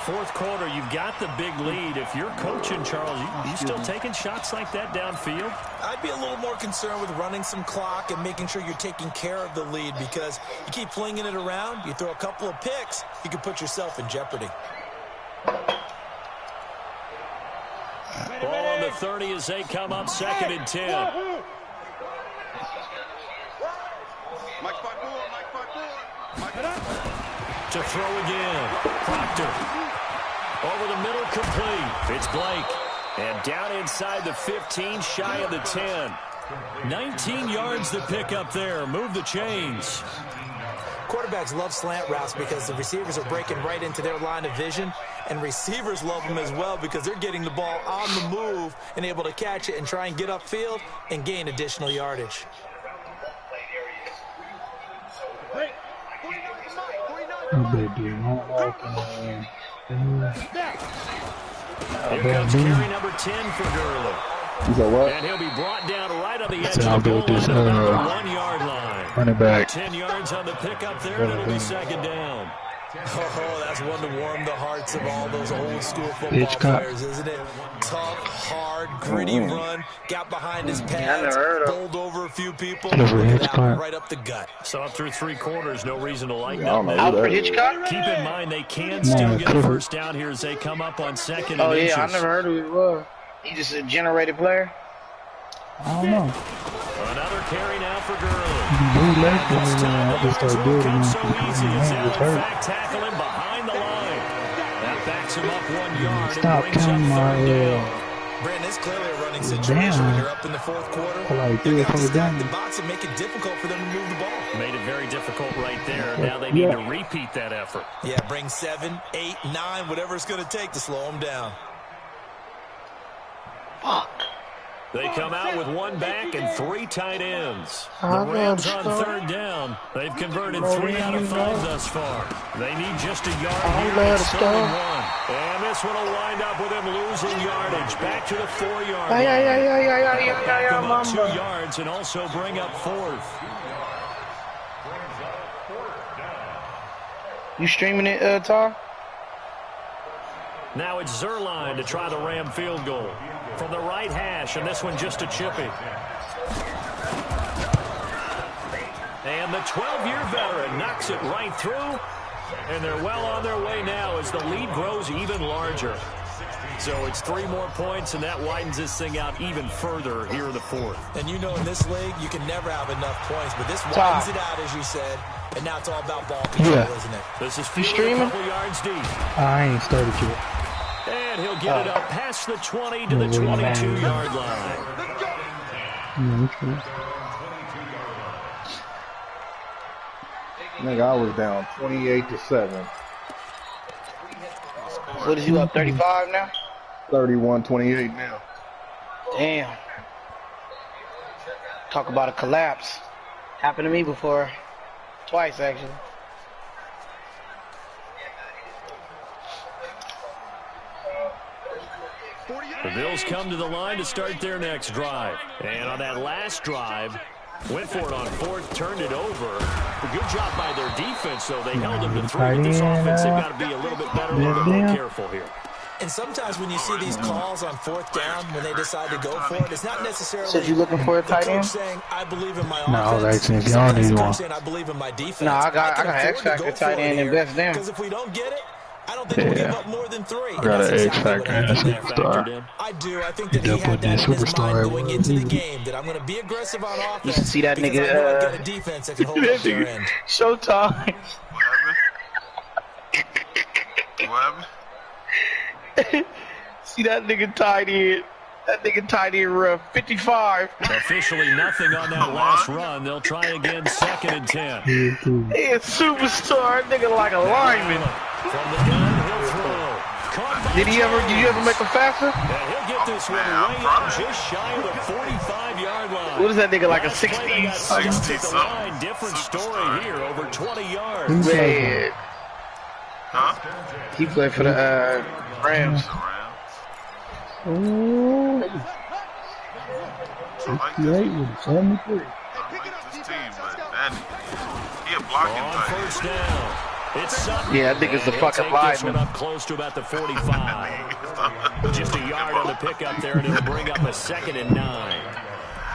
4th quarter, you've got the big lead. If you're coaching, Charles, you still taking shots like that downfield? I'd be a little more concerned with running some clock and making sure you're taking care of the lead because you keep flinging it around, you throw a couple of picks, you can put yourself in jeopardy. Ball on the 30 as they come up 2nd and 10. Mike 5-4. To throw again. Proctor. Over the middle, complete. It's Blake. And down inside the 15, shy of the 10. 19 yards to pick up there. Move the chains. Quarterbacks love slant routes because the receivers are breaking right into their line of vision, and receivers love them as well because they're getting the ball on the move and able to catch it and try and get upfield and gain additional yardage. Here comes carry number 10 for Gurley. You said what? And he'll be brought down right on the edge So of the I'll goal go with this, line at about the 1 yard line. running back. 10 yards on the pickup there, and it'll be 2nd down. Oh, that's one to warm the hearts of all those old school football Hitchcock. players, isn't it? Tough, hard, gritty run, got behind his I pads, never heard of bowled over a few people, Never look at that, Hitchcock. right up the gut. So up through 3 quarters, no reason to like I don't know that. who Alfred that is. Hitchcock? Keep in mind they can still get a first down here as they come up on 2nd and Oh, inches. yeah, I never heard of who he was. He just a generated player? I don't know. Another carry now for Gurley. I just started building So easy as him. they'll in fact tackle him behind the line. That backs him up 1 yard Stop and brings up counting my 3rd down. Brandon, it's clearly a running situation when you're up in the 4th quarter. Like They're going to stack down. the box and make it difficult for them to move the ball. Made it very difficult right there. Now they need to repeat that effort. Yeah, bring 7, 8, 9, whatever it's going to take to slow them down. Fuck. They come out with 1 back and 3 tight ends. The Rams on 3rd down. They've converted 3 out of 5 thus far. They need just a yard here. It's 3rd and 1. And this one will wind up with him losing yardage. Back to the 4-yard line. Back him up 2 yards and also bring up 4th. You streaming it, Tar? Now it's Zerline to try the Ram field goal. From the right hash, and this one just a chippy. And the 12-year veteran knocks it right through. And they're well on their way now as the lead grows even larger. So it's 3 more points, and that widens this thing out even further here in the 4th. And you know in this league, you can never have enough points, but this widens it out, as you said. And now it's all about ball control, isn't it? This is a couple yards deep. I ain't started yet. And he'll get it up past the 20 to the 22-yard line. Nigga, I was down 28-7. What is you up, 35 now? 31-28 now. Damn. Talk about a collapse. Happened to me before. Twice, actually. The Bills come to the line to start their next drive. And on that last drive, went for it on 4th, turned it over. A good job by their defense, though. They held them to 3. But this offense, they've got to be a little bit better, a little bit more careful here. And sometimes when you see these calls on 4th down, when they decide to go for it, it's not necessarily so you looking for a tight end? saying, I believe in my offense. No, I was asking if y'all need one. Saying, I believe in my defense. No, I got X-Factor tight end and best damn. Because if we don't get it, I don't think we'll give up more than 3. I got an X-Factor and a superstar. I do. I think that he had that in his mind going into the game, that I'm going to be aggressive on offense. You should see that nigga. I got a defense that can hold up their end. Showtime. What happened? See that nigga tight end. That nigga tight end rough. 55. Officially nothing on that last run. They'll try again 2nd and 10. He a superstar. That nigga like a lineman. From the gun, he'll throw. Did you ever make him faster? Yeah, he'll get this one way up just shy of the 45-yard line. What is that nigga, like a 60? 60-something. Different story here, over 20 yards. Man. Huh? He played for the Rams. Ooh. I like 68 with 73. I like this team, but that he a blocking On tight. 1st down. It's Sutton. Yeah, that nigga's the fucking lineman. Up close to about the 45. Just a yard on the pickup there, and it'll bring up a 2nd and 9.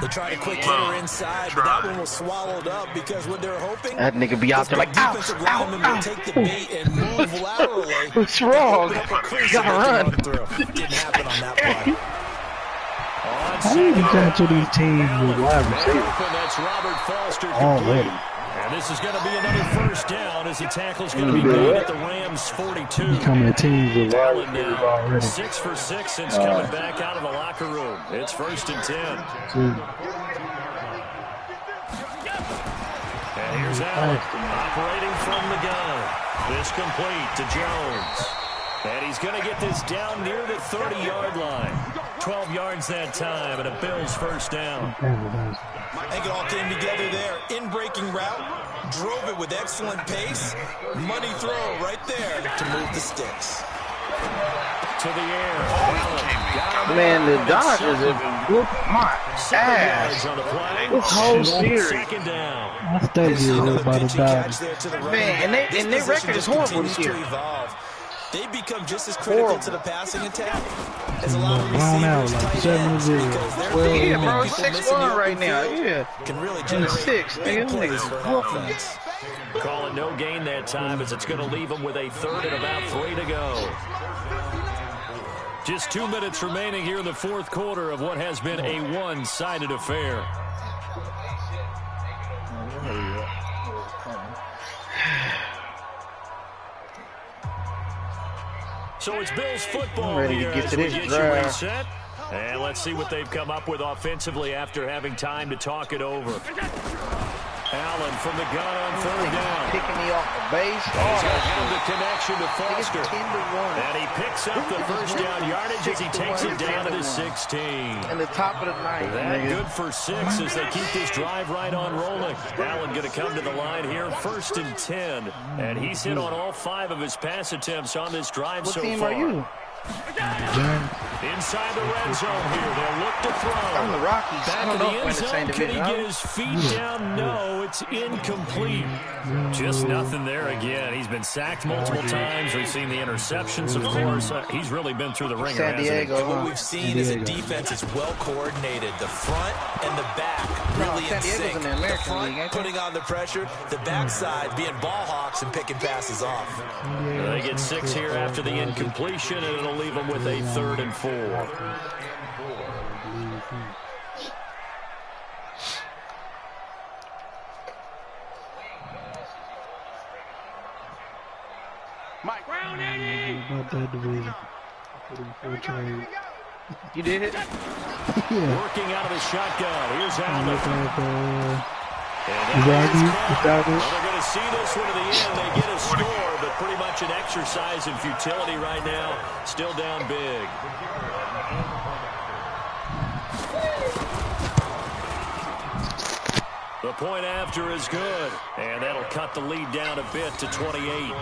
They tried a quick hitter inside, but that one was swallowed up because what they're hoping. That nigga be out there like, ow, defensive lineman will take the bait and move laterally. What's wrong? You gotta run. Didn't happen on that play. How do you catch these teams with wide receivers? That's Robert Foster Already. And this is going to be another 1st down as the tackle's going to be made at the Rams 42. Coming to teams with wide receivers already. 6 for 6 since coming back out of the locker room. It's 1st and 10. And here's Allen operating from the gun. This complete to Jones. And he's going to get this down near the 30-yard line. 12 yards that time, and a Bills 1st down. I think it all came together there. In-breaking route, drove it with excellent pace. Money throw right there to move the sticks. To the air. Man, the Dodgers have been whooping my ass. This whole series. 2nd down. I studied it about the Dodgers. Man, and their record is horrible this year. They become just as critical to the passing attack as a lot of Blown out receivers, like 7-0. Yeah, bro, he's 6-1 right now. Yeah. can really In the generate 6, big nigga. plays for an offense. Calling no gain that time as it's going to leave them with a 3rd and about 3 to go. Just 2 minutes remaining here in the fourth quarter of what has been a one-sided affair. So it's Bills football ready here to get as to we this get you drive. reset. And let's see what they've come up with offensively after having time to talk it over. Allen from the gun on third down. Picking me off the base. He's going to have the connection to It's Foster. 10-1. And he picks up the first down yardage as he takes it down to the 16. In the top of the ninth. That nigga. good for 6 as they keep this drive right on rolling. Allen going to come to the line here, 1st and 10. And he's hit on all 5 of his pass attempts on this drive What so team far. are you? Inside the red zone here. They'll look to throw. I'm the Rockies. I Back don't in know the if we're end in the same zone. Can he division. get his feet down? No, it's incomplete. Just nothing there again. He's been sacked multiple times. We've seen the interceptions, of course. He's really been through the ringer, San hasn't he? Diego. What we've seen is a defense that's well coordinated. The front and the back really San in Diego's sync. in the The American front League, ain't they? putting on the pressure, the backside being ball hawks and picking passes off. They get 6 here after the incompletion, and it'll leave them with a 3rd and 4. Mike. Round 80. About that division. For trade. You did it? Working out of the shotgun. Here's Allen. The Rockies. Well, they're going to see this one to the end. They get a score, but pretty much an exercise in futility right now. Still down big. The point after is good, and that'll cut the lead down a bit to 28.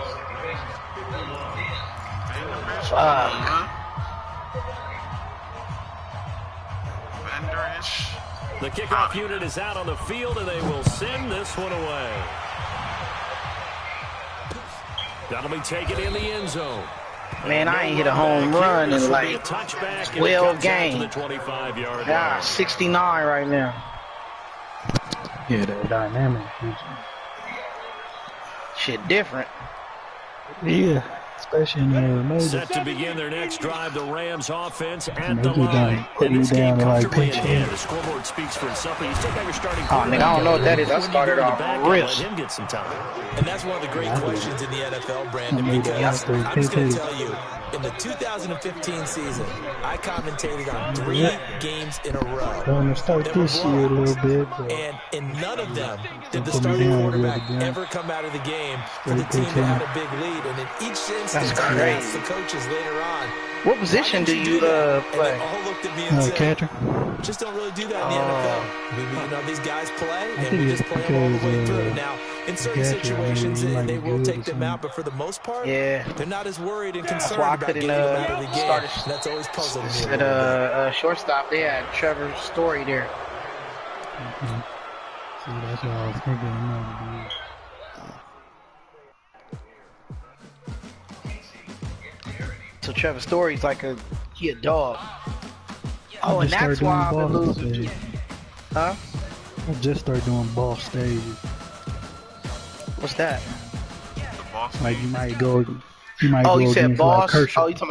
Bender-ish. The kickoff unit is out on the field, and they will send this one away. That'll be taken in the end zone. Man, I ain't hit a home run in like 12 games. 25-yard Ah, 69 right now. Yeah, that dynamic. Shit different. Yeah, especially in the major. Set to begin their next drive, the Rams offense at They the be line. done putting And this you game down to, like, comfortably in pinch hand. hit. The scoreboard speaks for itself, but you still got your starting Oh, quarterback. nigga, I don't know what that is. I When you started go to the off back end, wrist. let him get some time. And that's one of the great questions in the NFL, Brandon, Maybe because after I'm just going to PT. tell you, in the 2015 season, I commentated on 3 games in a row. Going to start that were this year a little blowouts. bit, but And in none of them did the Put me starting down, quarterback really, yeah. ever come out of the game for the Straight team that pitch had in. a big lead. And in each instance, That's I crazy. asked the coaches later on, What position do "Why didn't you do that?" And play? they all looked at me and said, catcher. just don't really do that in the NFL. You know, these guys play, and think we it's just play them all the way because, through. Now, in certain catcher, I mean, situations, you might they be will good take or them something. out, but for the most part, Yeah. they're not as worried and concerned why I about couldn't, getting them out of the game. start And that's always puzzled me a At little bit. shortstop, they had Trevor Story there. See, that's what I was thinking. I'm not gonna do. So Trevor Story's like he a dog. Oh, I and just that's started why I've doing been ball losing. stages. Huh? I just started doing ball stages. What's that? The boss Like you league. might go Oh, you said against, boss? Like Kershaw. Oh, you talking